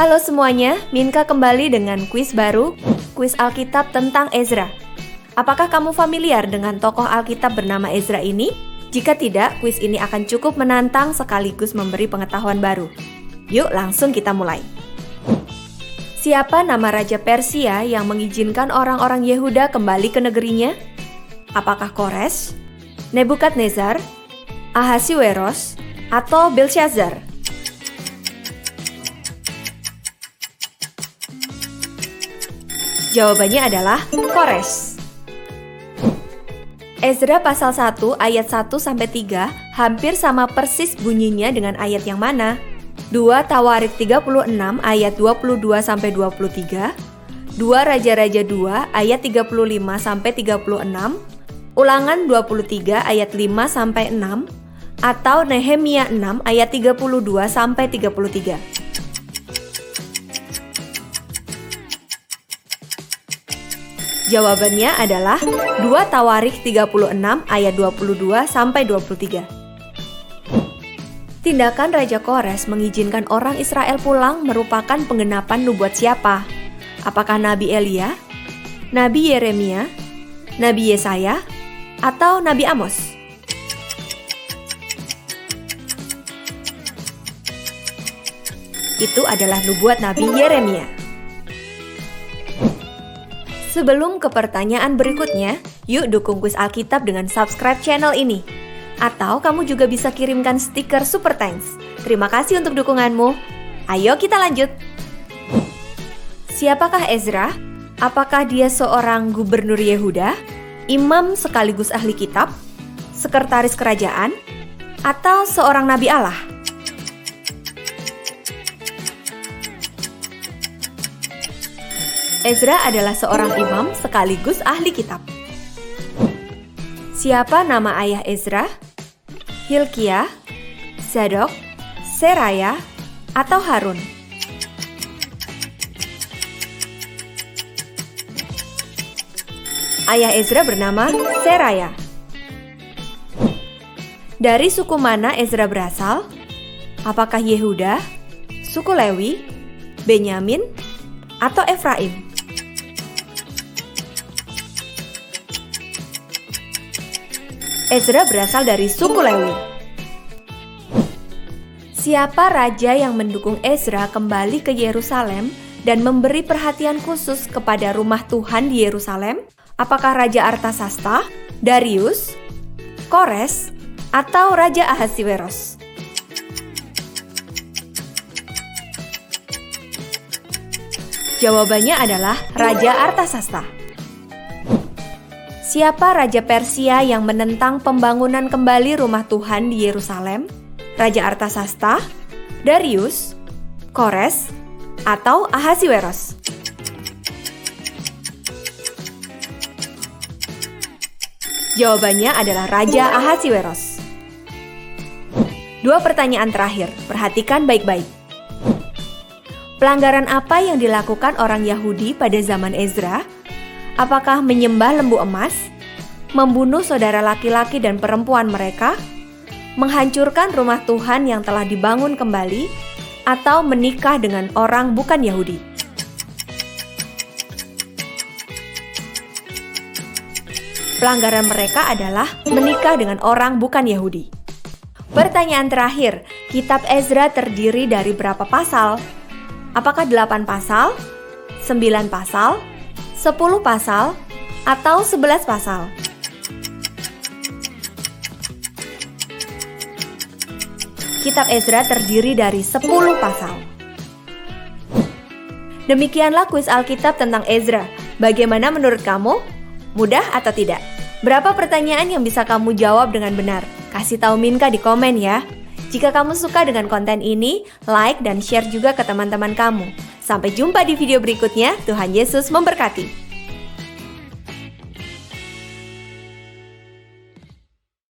Halo semuanya, Minka kembali dengan kuis baru, kuis Alkitab tentang Ezra. Apakah kamu familiar dengan tokoh Alkitab bernama Ezra ini? Jika tidak, kuis ini akan cukup menantang sekaligus memberi pengetahuan baru. Yuk langsung kita mulai. Siapa nama Raja Persia yang mengizinkan orang-orang Yehuda kembali ke negerinya? Apakah Kores, Nebukadnezar, Ahasiweros, atau Belshazzar? Jawabannya adalah Kores. Ezra pasal 1 ayat 1-3 hampir sama persis bunyinya dengan ayat yang mana? 2 Tawarik 36 ayat 22-23, 2 Raja-Raja 2 ayat 35-36, Ulangan 23 ayat 5-6, atau Nehemia 6 ayat 32-33. Jawabannya adalah 2 Tawarik 36 ayat 22-23. Tindakan Raja Kores mengizinkan orang Israel pulang merupakan penggenapan nubuat siapa? Apakah Nabi Elia, Nabi Yeremia, Nabi Yesaya, atau Nabi Amos? Itu adalah nubuat Nabi Yeremia. Sebelum ke pertanyaan berikutnya, yuk dukung kuis Alkitab dengan subscribe channel ini. Atau kamu juga bisa kirimkan stiker Super Thanks. Terima kasih untuk dukunganmu. Ayo kita lanjut. Siapakah Ezra? Apakah dia seorang gubernur Yehuda, imam sekaligus ahli kitab, sekretaris kerajaan, atau seorang nabi Allah? Ezra adalah seorang imam sekaligus ahli kitab. Siapa nama ayah Ezra? Hilkiah, Zadok, Seraya, atau Harun? Ayah Ezra bernama Seraya. Dari suku mana Ezra berasal? Apakah Yehuda, suku Lewi, Benyamin, atau Efraim? Ezra berasal dari suku Lewi. Siapa raja yang mendukung Ezra kembali ke Yerusalem dan memberi perhatian khusus kepada rumah Tuhan di Yerusalem? Apakah Raja Artasasta, Darius, Kores, atau Raja Ahasiweros? Jawabannya adalah Raja Artasasta. Siapa Raja Persia yang menentang pembangunan kembali rumah Tuhan di Yerusalem? Raja Artasasta, Darius, Kores, atau Ahasiweros? Jawabannya adalah Raja Ahasiweros. 2 pertanyaan terakhir, perhatikan baik-baik. Pelanggaran apa yang dilakukan orang Yahudi pada zaman Ezra? Apakah menyembah lembu emas, membunuh saudara laki-laki dan perempuan mereka, menghancurkan rumah Tuhan yang telah dibangun kembali, atau menikah dengan orang bukan Yahudi? Pelanggaran mereka adalah menikah dengan orang bukan Yahudi. Pertanyaan terakhir, kitab Ezra terdiri dari berapa pasal? Apakah 8 pasal, 9 pasal, 10 pasal, atau 11 pasal? Kitab Ezra terdiri dari 10 pasal. Demikianlah kuis Alkitab tentang Ezra. Bagaimana menurut kamu? Mudah atau tidak? Berapa pertanyaan yang bisa kamu jawab dengan benar? Kasih tahu Minka di komen ya. Jika kamu suka dengan konten ini, like dan share juga ke teman-teman kamu. Sampai jumpa di video berikutnya. Tuhan Yesus memberkati.